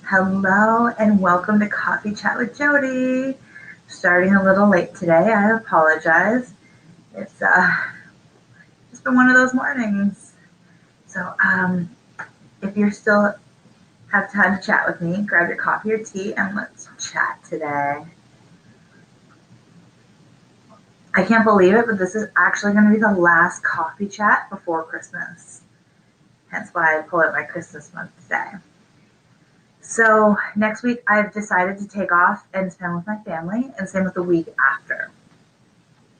Hello and welcome to Coffee Chat with Jody. Starting a little late today, I apologize. It's just been one of those mornings. So if you're still have time to chat with me, grab your coffee or tea and let's chat today. I can't believe it, but this is actually going to be the last coffee chat before Christmas. Hence why I pull out my Christmas month today. So next week I've decided to take off and spend with my family, and same with the week after.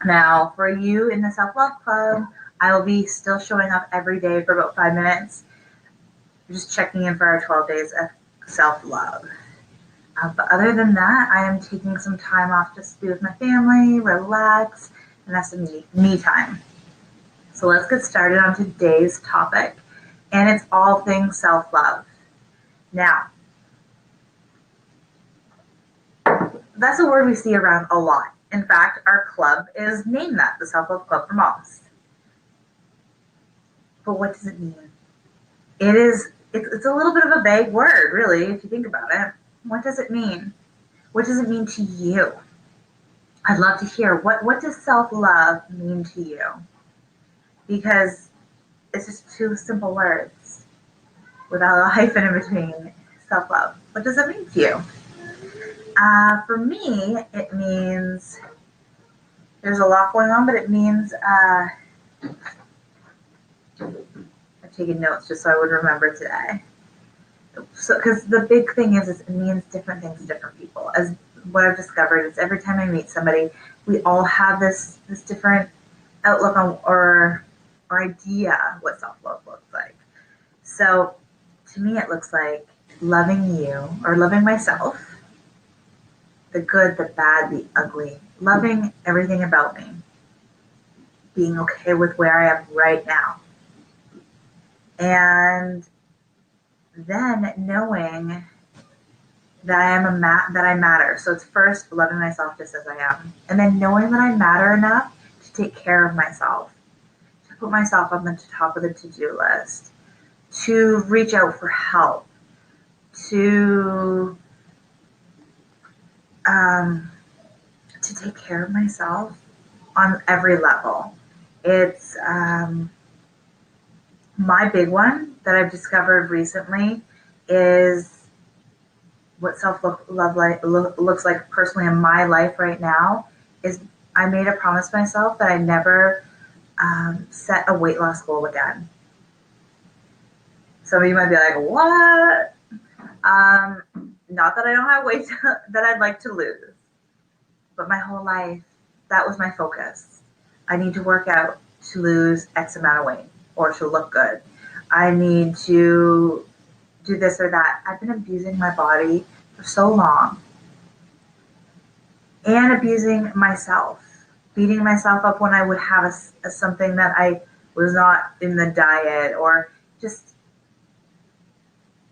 Now, for you in the Self-Love Club, I will be still showing up every day for about 5 minutes, just checking in for our 12 days of self-love. But other than that, I am taking some time off just to be with my family, relax, and have some me time. So let's get started on today's topic, and it's all things self-love. Now, that's a word we see around a lot. In fact, our club is named that, the Self-Love Club for Moms. But what does it mean? It's a little bit of a vague word, really, if you think about it. What does it mean? What does it mean to you? I'd love to hear, what does self-love mean to you? Because it's just two simple words without a hyphen in between. Self-love. What does it mean to you? For me, it means there's a lot going on, but it means I've taken notes just so I would remember today. So, because the big thing is it means different things to different people. As what I've discovered is every time I meet somebody, we all have this different outlook on or idea what self-love looks like. So to me, it looks like loving you or loving myself, the good, the bad, the ugly, loving everything about me, being okay with where I am right now. And then knowing that that I matter. So it's first loving myself just as I am, and then knowing that I matter enough to take care of myself, to put myself on the top of the to-do list, to reach out for help, to take care of myself on every level. It's my big one that I've discovered recently is what self-love looks like personally in my life right now is I made a promise to myself that I never set a weight loss goal again. Some of you might be like, what? Not that I don't have weight that I'd like to lose, but my whole life, that was my focus. I need to work out to lose X amount of weight or to look good. I need to do this or that. I've been abusing my body for so long and abusing myself, beating myself up when I would have something that I was not in the diet or just,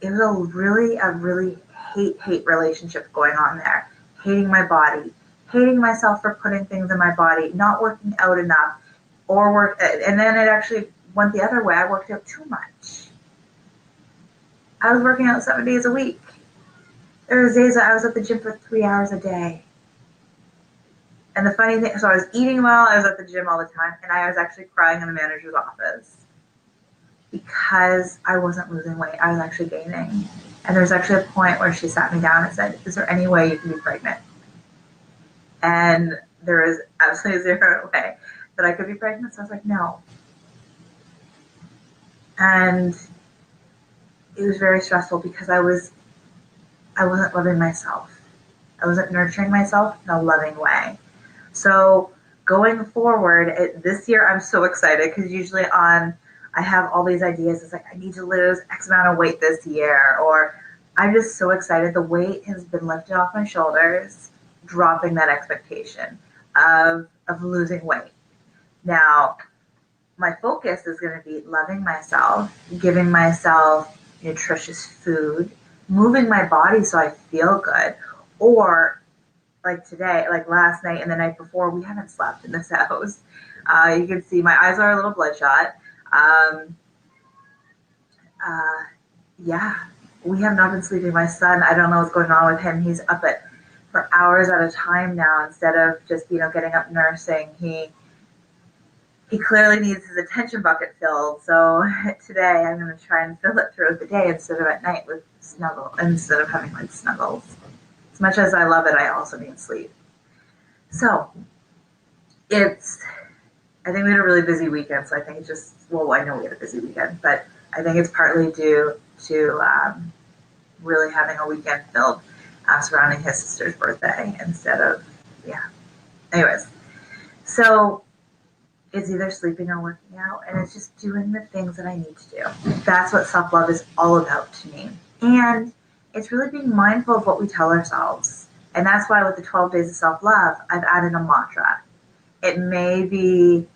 it was a really hate relationship going on there. Hating my body, hating myself for putting things in my body, not working out enough, and then it actually went the other way. I worked out too much. I was working out 7 days a week. There was days that I was at the gym for 3 hours a day. And the funny thing, so I was eating well, I was at the gym all the time, and I was actually crying in the manager's office because I wasn't losing weight. I was actually gaining. And there was actually a point where she sat me down and said, is there any way you can be pregnant? And there is absolutely zero way that I could be pregnant. So I was like, no. And it was very stressful because I wasn't loving myself. I wasn't nurturing myself in a loving way. So going forward, this year I'm so excited because usually I have all these ideas. It's like I need to lose X amount of weight this year, or I'm just so excited. The weight has been lifted off my shoulders, dropping that expectation of losing weight. Now, my focus is going to be loving myself, giving myself nutritious food, moving my body so I feel good, or like today, like last night and the night before, we haven't slept in this house. You can see my eyes are a little bloodshot. Yeah, we have not been sleeping. My son, I don't know what's going on with him. He's up for hours at a time now instead of just, getting up nursing. He clearly needs his attention bucket filled. So today I'm going to try and fill it throughout the day instead of at night with instead of having like snuggles. As much as I love it, I also need sleep. So I think we had a really busy weekend. So I think I know we had a busy weekend, but I think it's partly due to really having a weekend filled surrounding his sister's birthday instead of, yeah. Anyways, so it's either sleeping or working out, and it's just doing the things that I need to do. That's what self-love is all about to me. And it's really being mindful of what we tell ourselves. And that's why with the 12 days of self-love, I've added a mantra. It may be,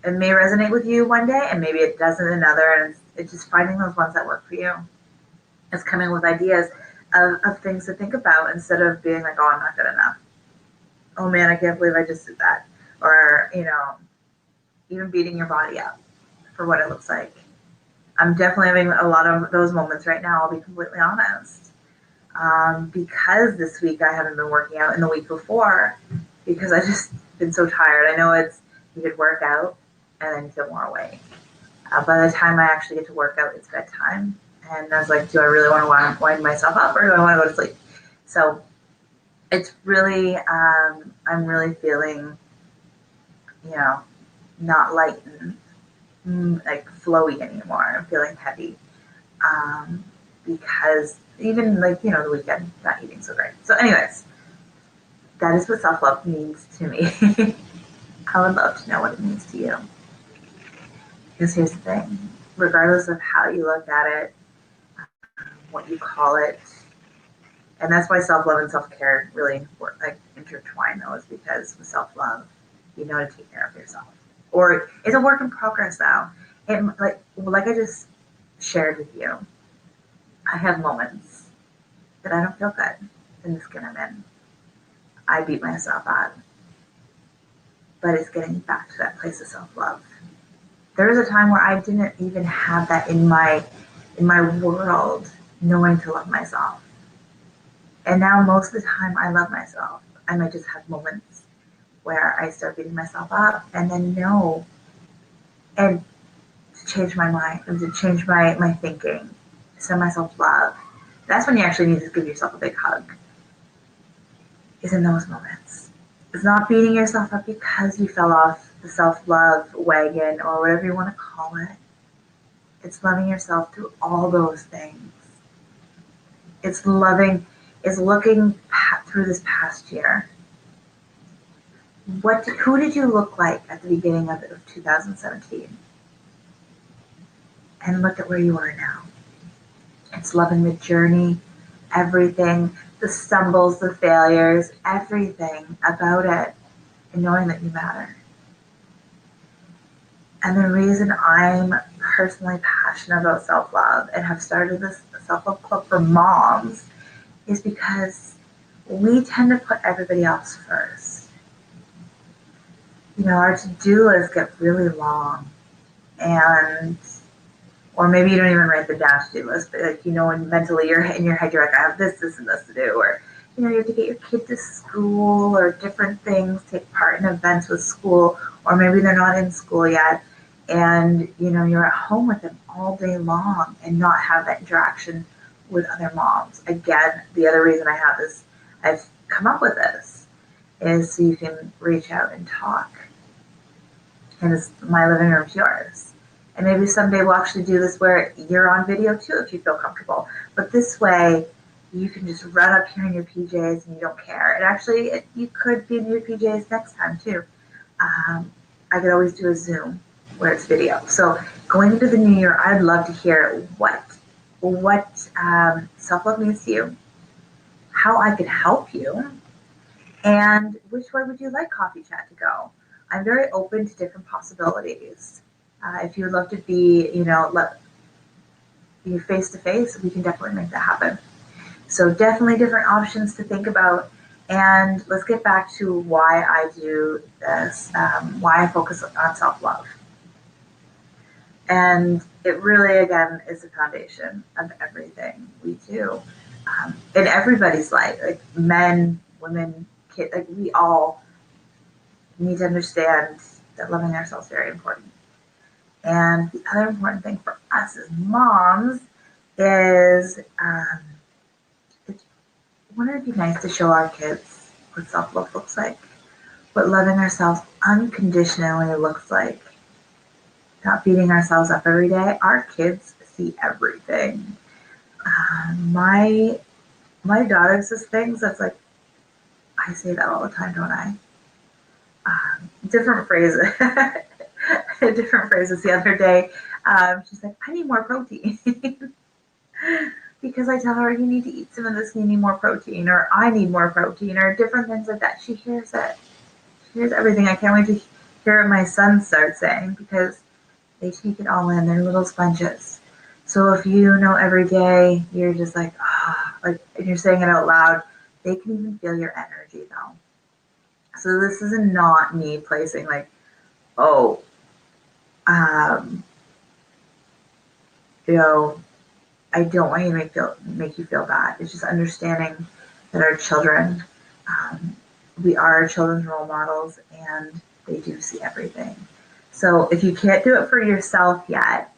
it may resonate with you one day, and maybe it doesn't another, and it's just finding those ones that work for you. It's coming with ideas of things to think about instead of being like, oh, I'm not good enough. Oh man, I can't believe I just did that. Or, even beating your body up for what it looks like. I'm definitely having a lot of those moments right now, I'll be completely honest. Because this week I haven't been working out, and the week before, because I just been so tired. I know you could work out and then you feel more awake. By the time I actually get to work out, it's bedtime. And I was like, do I really want to wind myself up, or do I want to go to sleep? So it's really, I'm really feeling, not light and like flowy anymore. I'm feeling heavy. Because even like, the weekend, not eating so great. So anyways, that is what self-love means to me. I would love to know what it means to you. Because here's the thing, regardless of how you look at it, what you call it, and that's why self-love and self-care really intertwine, though, is because with self-love, you know to take care of yourself. Or it's a work in progress now. And like I just shared with you, I have moments that I don't feel good in the skin I'm in. I beat myself up. But it's getting back to that place of self-love. There was a time where I didn't even have that in my world, knowing to love myself. And now most of the time I love myself. I might just have moments where I start beating myself up and then know, and to change my mind and to change my thinking, to send myself love. That's when you actually need to give yourself a big hug, is in those moments. It's not beating yourself up because you fell off the self-love wagon or whatever you want to call it. It's loving yourself through all those things. It's looking through this past year. Who did you look like at the beginning of 2017? And look at where you are now. It's loving the journey, everything, the stumbles, the failures, everything about it, and knowing that you matter. And the reason I'm personally passionate about self-love and have started this self-love club for moms is because we tend to put everybody else first. Our to-do list gets really long, or maybe you don't even write the to-do list, but and mentally you're in your head, you're like, I have this, and this to do, or you have to get your kid to school or different things, take part in events with school, or maybe they're not in school yet, and you're at home with them all day long and not have that interaction with other moms. Again, the other reason I've come up with this is so you can reach out and talk. And my living room's yours. And maybe someday we'll actually do this where you're on video too, if you feel comfortable. But this way, you can just run up here in your PJs and you don't care. And actually, you could be in your PJs next time too. I could always do a Zoom where it's video. So going into the new year, I'd love to hear what self-love means to you, how I could help you, and which way would you like Coffee Chat to go? I'm very open to different possibilities. If you would love to be, be face to face, we can definitely make that happen. So definitely different options to think about. And let's get back to why I do this, why I focus on self-love. And it really, again, is the foundation of everything we do in everybody's life, like men, women, kids. Like we all need to understand that loving ourselves is very important. And the other important thing for us as moms is wouldn't it be nice to show our kids what self love looks like, what loving ourselves unconditionally looks like, not beating ourselves up every day. Our kids see everything. My my daughter says things that's like I say that all the time, don't I? Different phrases. Different phrases. The other day, she's like, "I need more protein," because I tell her you need to eat some of this. You need more protein, or I need more protein, or different things like that. She hears it. She hears everything. I can't wait to hear what my son starts saying because they take it all in. They're little sponges. So if you know every day, you're just like, ah, like, and you're saying it out loud, they can even feel your energy though. So this is not me placing like, oh, um, you know, I don't want you to make you feel bad. It's just understanding that our children, um, we are our children's role models, and they do see everything. So if you can't do it for yourself yet,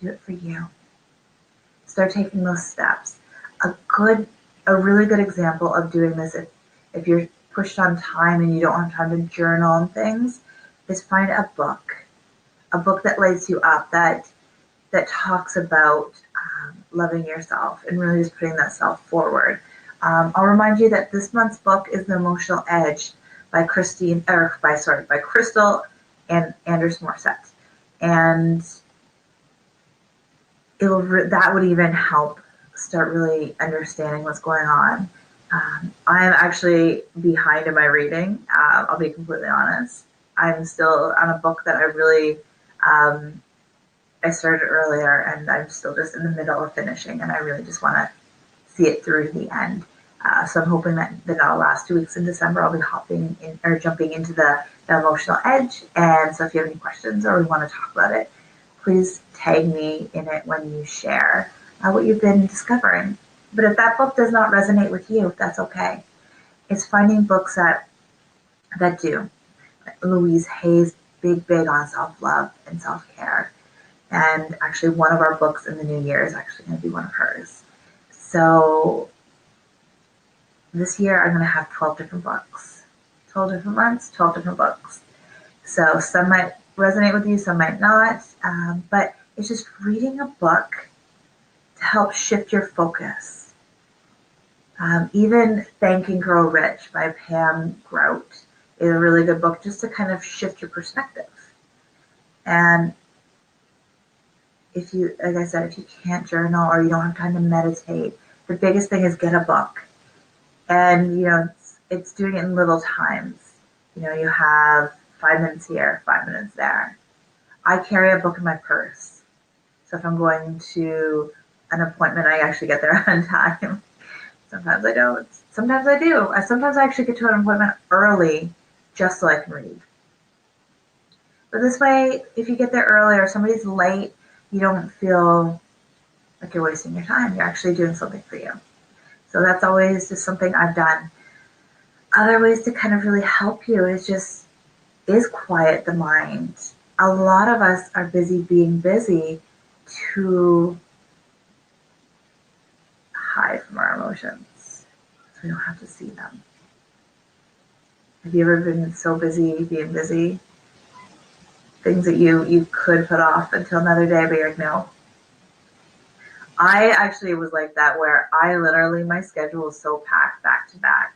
do it for you. Start taking those steps. A good, a really good example of doing this, if you're pushed on time and you don't have time to journal and things, is find a book that lights you up, that talks about loving yourself and really just putting that self forward. I'll remind you that this month's book is The Emotional Edge by by Crystal and Anders Morissette, and that would even help start really understanding what's going on. I'm actually behind in my reading. I'll be completely honest. I'm still on a book that um, I started earlier, and I'm still just in the middle of finishing, and I really just want to see it through to the end. So I'm hoping that the last 2 weeks in December, I'll be hopping in or jumping into the emotional edge. And so if you have any questions or we want to talk about it, please tag me in it when you share what you've been discovering. But if that book does not resonate with you, that's okay. It's finding books that do. Louise Hay's big on self love and self care. And actually, one of our books in the new year is actually going to be one of hers. So this year, I'm going to have 12 different books. 12 different months, 12 different books. So some might resonate with you, some might not. But it's just reading a book to help shift your focus. Even Think and Grow Rich by Pam Grout is a really good book just to kind of shift your perspective. And if you, like I said, if you can't journal or you don't have time to meditate, the biggest thing is get a book. And, it's doing it in little times. You have 5 minutes here, 5 minutes there. I carry a book in my purse. So if I'm going to an appointment, I actually get there on time. Sometimes I don't. Sometimes I do. Sometimes I actually get to an appointment early just so I can read. But this way, if you get there early or somebody's late, you don't feel like you're wasting your time. You're actually doing something for you. So that's always just something I've done. Other ways to kind of really help you is quiet the mind. A lot of us are busy being busy to hide from our emotions, so we don't have to see them. Have you ever been so busy being busy? Things that you could put off until another day, but you're like, no. I actually was like that where I literally, my schedule was so packed back to back.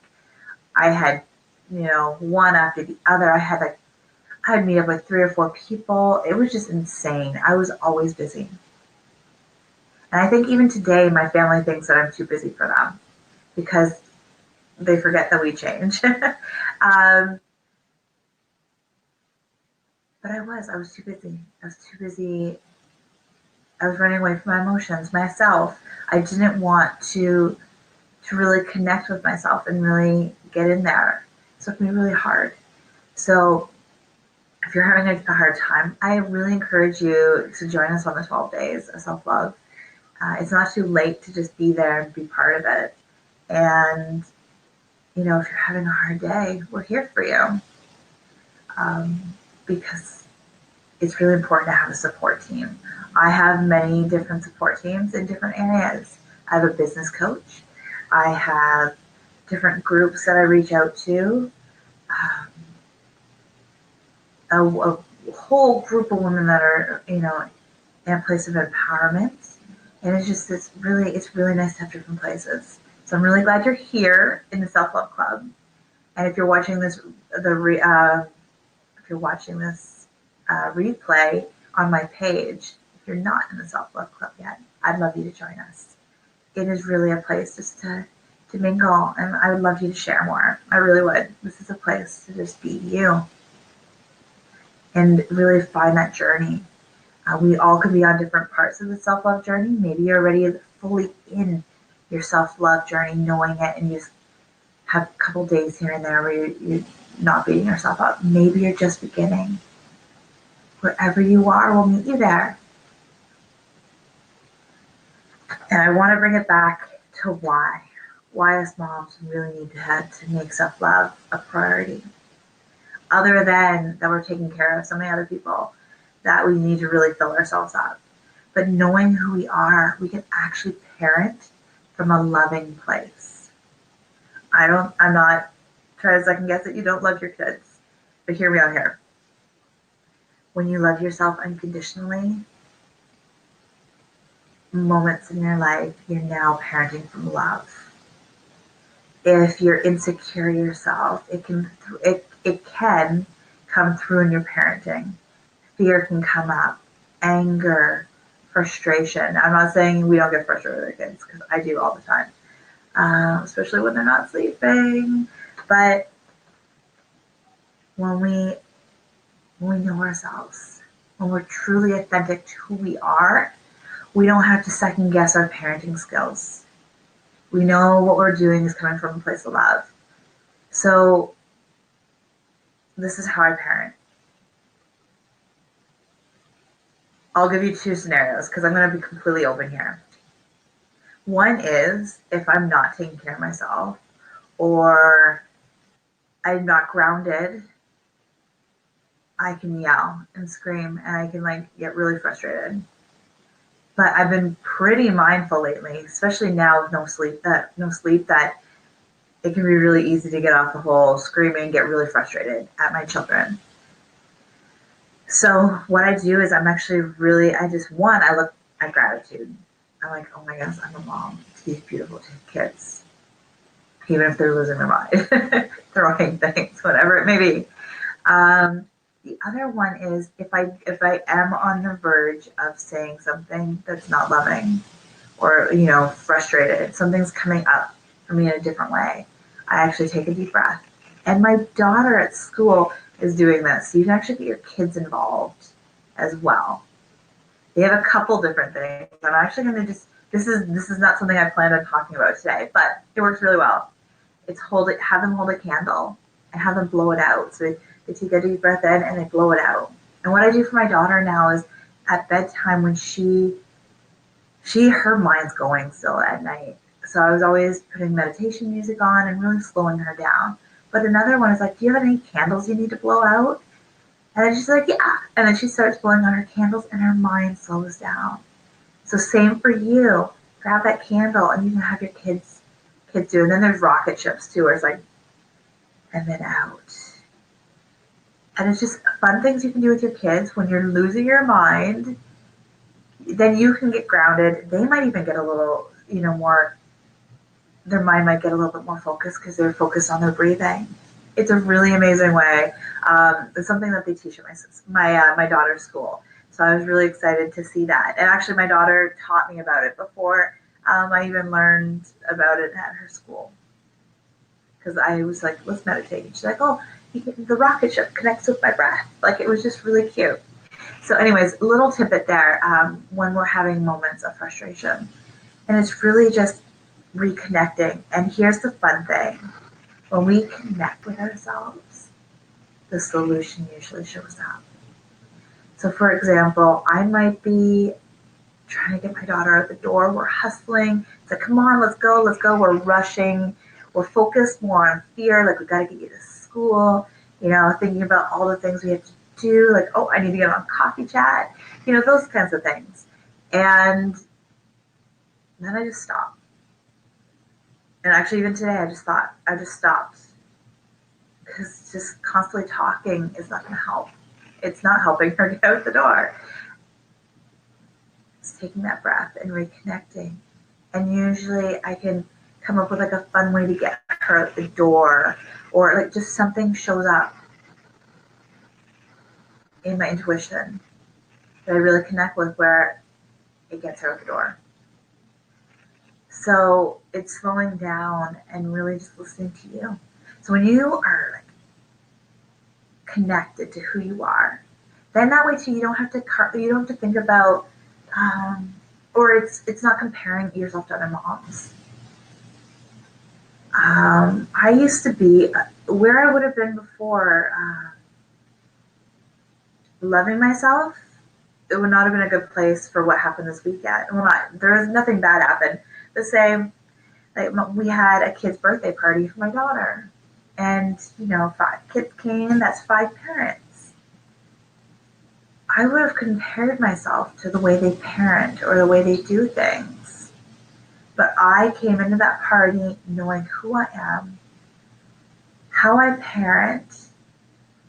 I had, one after the other. I'd meet up with 3 or 4 people. It was just insane. I was always busy. And I think even today, my family thinks that I'm too busy for them because they forget that we change. But I was too busy. I was too busy. I was running away from my emotions, myself. I didn't want to really connect with myself and really get in there. So it can be really hard. So if you're having a hard time, I really encourage you to join us on the 12 days of self love. It's not too late to just be there and be part of it. And, if you're having a hard day, we're here for you, um, because it's really important to have a support team. I have many different support teams in different areas. I have a business coach. I have different groups that I reach out to. Um, a whole group of women that are, in a place of empowerment. And it's really nice to have different places. So I'm really glad you're here in the Self Love Club. And if you're watching this, if you're watching this replay on my page, if you're not in the Self Love Club yet, I'd love you to join us. It is really a place just to mingle, and I would love you to share more. I really would. This is a place to just be you and really find that journey. We all could be on different parts of the self love journey. Maybe you're already fully in your self love journey, knowing it, and you just have a couple days here and there where you're not beating yourself up. Maybe you're just beginning. Wherever you are, we'll meet you there. And I want to bring it back to why. Why us moms really need to make self love a priority. Other than that we're taking care of so many other people, that we need to really fill ourselves up. But knowing who we are, we can actually parent from a loving place. I'm not trying to second guess that you don't love your kids, but hear me out here. When you love yourself unconditionally, moments in your life, you're now parenting from love. If you're insecure yourself, it can come through in your parenting. Fear can come up, anger, frustration. I'm not saying we don't get frustrated with our kids, because I do all the time, especially when they're not sleeping. But when we know ourselves, when we're truly authentic to who we are, we don't have to second guess our parenting skills. We know what we're doing is coming from a place of love. So this is how I parent. I'll give you two scenarios because I'm going to be completely open here. One is if I'm not taking care of myself, or I'm not grounded, I can yell and scream, and I can get really frustrated. But I've been pretty mindful lately, especially now with no sleep, that it can be really easy to get off the whole screaming, get really frustrated at my children. So what I do is I look at gratitude. I'm like, oh my gosh, I'm a mom to these beautiful kids, even if they're losing their mind, throwing things, whatever it may be. The other one is if I am on the verge of saying something that's not loving, or frustrated, something's coming up for me in a different way, I actually take a deep breath. And my daughter at school is doing this. So you can actually get your kids involved as well. They have a couple different things. I'm actually going to this is not something I planned on talking about today, but it works really well. It's have them hold a candle and have them blow it out. So they take a deep breath in and they blow it out. And what I do for my daughter now is at bedtime, when her mind's going still at night. So I was always putting meditation music on and really slowing her down. But another one is like, do you have any candles you need to blow out? And then she's like, yeah. And then she starts blowing out her candles and her mind slows down. So same for you. Grab that candle and you can have your kids do. And then there's rocket ships too, where it's like, and then out. And it's just fun things you can do with your kids when you're losing your mind. Then you can get grounded. They might even get a little, more, their mind might get a little bit more focused because they're focused on their breathing. It's a really amazing way. It's something that they teach at my daughter's school. So I was really excited to see that. And actually my daughter taught me about it before I even learned about it at her school. Because I was like, let's meditate. And she's like, oh, the rocket ship connects with my breath. It was just really cute. So anyways, little tidbit there, when we're having moments of frustration. And it's really just reconnecting. And here's the fun thing. When we connect with ourselves, the solution usually shows up. So for example, I might be trying to get my daughter out the door. We're hustling. It's like, come on, let's go, let's go. We're rushing. We're focused more on fear. Like, we got to get you to school. Thinking about all the things we have to do. Like, oh, I need to get on coffee chat. Those kinds of things. And then I just stopped. And actually, even today, I just stopped. Because just constantly talking is not going to help. It's not helping her get out the door. It's taking that breath and reconnecting. And usually I can come up with like a fun way to get her out the door, or like just something shows up in my intuition that I really connect with where it gets her out the door. So it's slowing down and really just listening to you. So when you are like connected to who you are, then that way too you don't have to think about or it's not comparing yourself to other moms. I used to be where I would have been before, loving myself. It would not have been a good place for what happened this weekend. Well, there was nothing bad happened. The same, like we had a kid's birthday party for my daughter, and 5 kids came. That's 5 parents. I would have compared myself to the way they parent or the way they do things. But I came into that party knowing who I am, how I parent,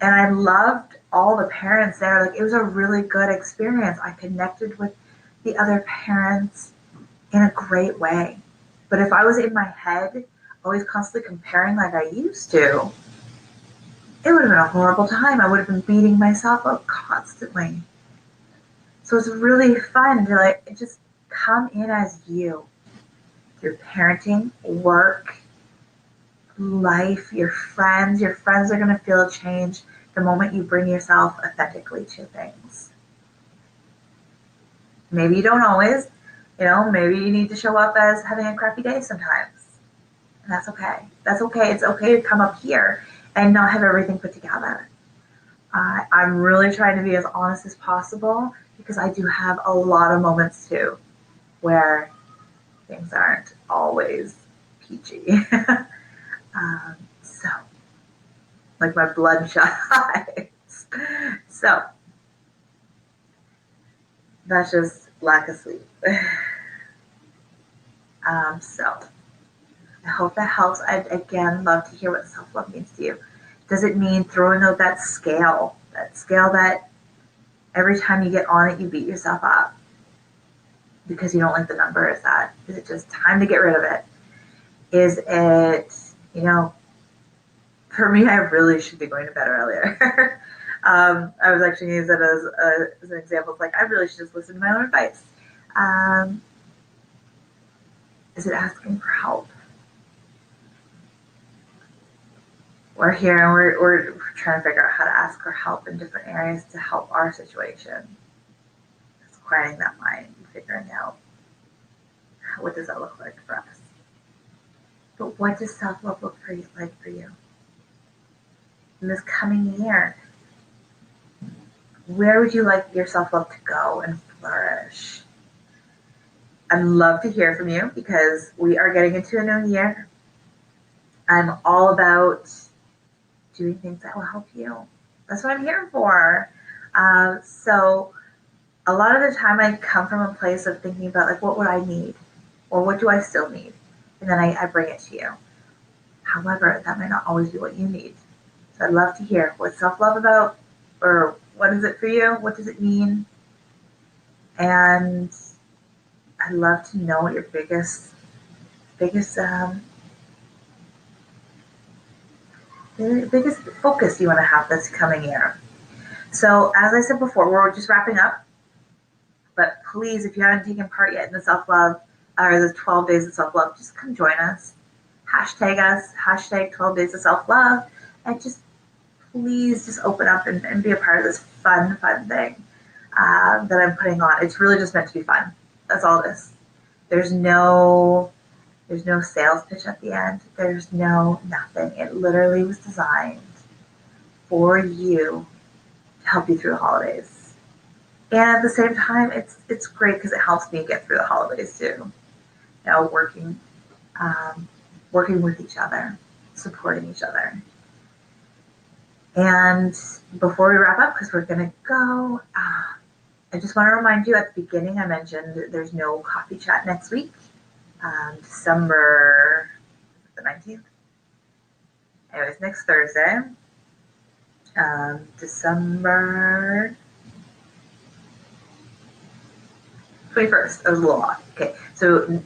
and I loved all the parents there. Like, it was a really good experience. I connected with the other parents in a great way. But if I was in my head, always constantly comparing like I used to, it would have been a horrible time. I would have been beating myself up constantly. So it's really fun to like just come in as you. Your parenting, work, life, your friends. Your friends are going to feel a change the moment you bring yourself authentically to things. Maybe you don't always, maybe you need to show up as having a crappy day sometimes. And that's okay. That's okay. It's okay to come up here and not have everything put together. I'm really trying to be as honest as possible because I do have a lot of moments too where things aren't always peachy. So, like my bloodshot eyes. So, that's just lack of sleep. So, I hope that helps. I'd again love to hear what self-love means to you. Does it mean throwing out that scale that every time you get on it, you beat yourself up because you don't like the number? Is it just time to get rid of it? Is it, for me, I really should be going to bed earlier. I was actually using it as an example. It's like, I really should just listen to my own advice. Is it asking for help? We're here and we're trying to figure out how to ask for help in different areas to help our situation. It's quieting that mind and figuring out what does that look like for us. But what does self-love look like for you? In this coming year, where would you like your self-love to go and flourish? I'd love to hear from you because we are getting into a new year. I'm all about doing things that will help you. That's what I'm here for. So a lot of the time I come from a place of thinking about like, what would I need? Or what do I still need? And then I bring it to you. However, that might not always be what you need. So I'd love to hear what's self-love about, or what is it for you? What does it mean? And I'd love to know what your biggest focus you want to have this coming year. So as I said before, we're just wrapping up. But please, if you haven't taken part yet in the self-love or the 12 days of self-love, just come join us. Hashtag us, hashtag 12 days of self-love, and just please just open up and be a part of this fun thing that I'm putting on. It's really just meant to be fun. That's all it is. There's no sales pitch at the end. There's no nothing. It literally was designed for you to help you through the holidays. And at the same time, it's great because it helps me get through the holidays too. You know, um, working with each other, supporting each other. And before we wrap up, because we're gonna go, I just want to remind you at the beginning, I mentioned there's no coffee chat next week, December the 19th. Anyways, next Thursday, December 21st. I was a little off. Okay, so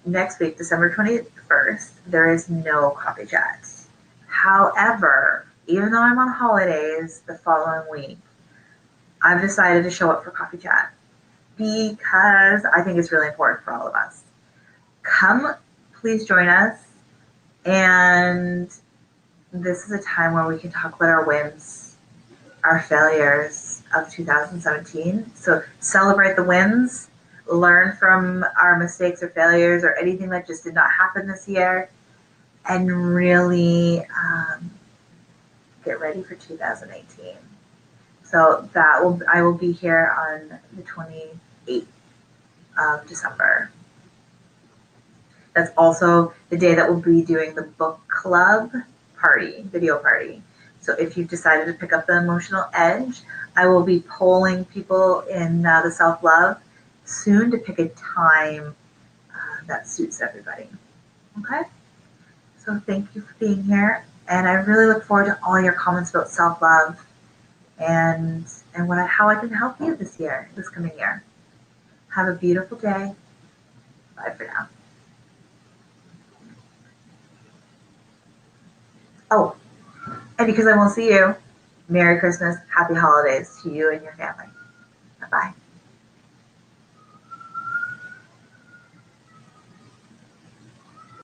next week, December 21st, there is no coffee chat. However, even though I'm on holidays the following week, I've decided to show up for coffee chat because I think it's really important for all of us. Come, please join us. And this is a time where we can talk about our wins, our failures of 2017. So celebrate the wins, learn from our mistakes or failures or anything that just did not happen this year, and really get ready for 2018. So I will be here on the 28th of December. That's also the day that we'll be doing the book club video party. So if you've decided to pick up the Emotional Edge, I will be polling people in the self-love soon to pick a time that suits everybody. Okay? So thank you for being here. And I really look forward to all your comments about self-love and how I can help you this coming year. Have a beautiful day. Bye for now. Oh, and because I won't see you, Merry Christmas, Happy Holidays to you and your family. Bye-bye.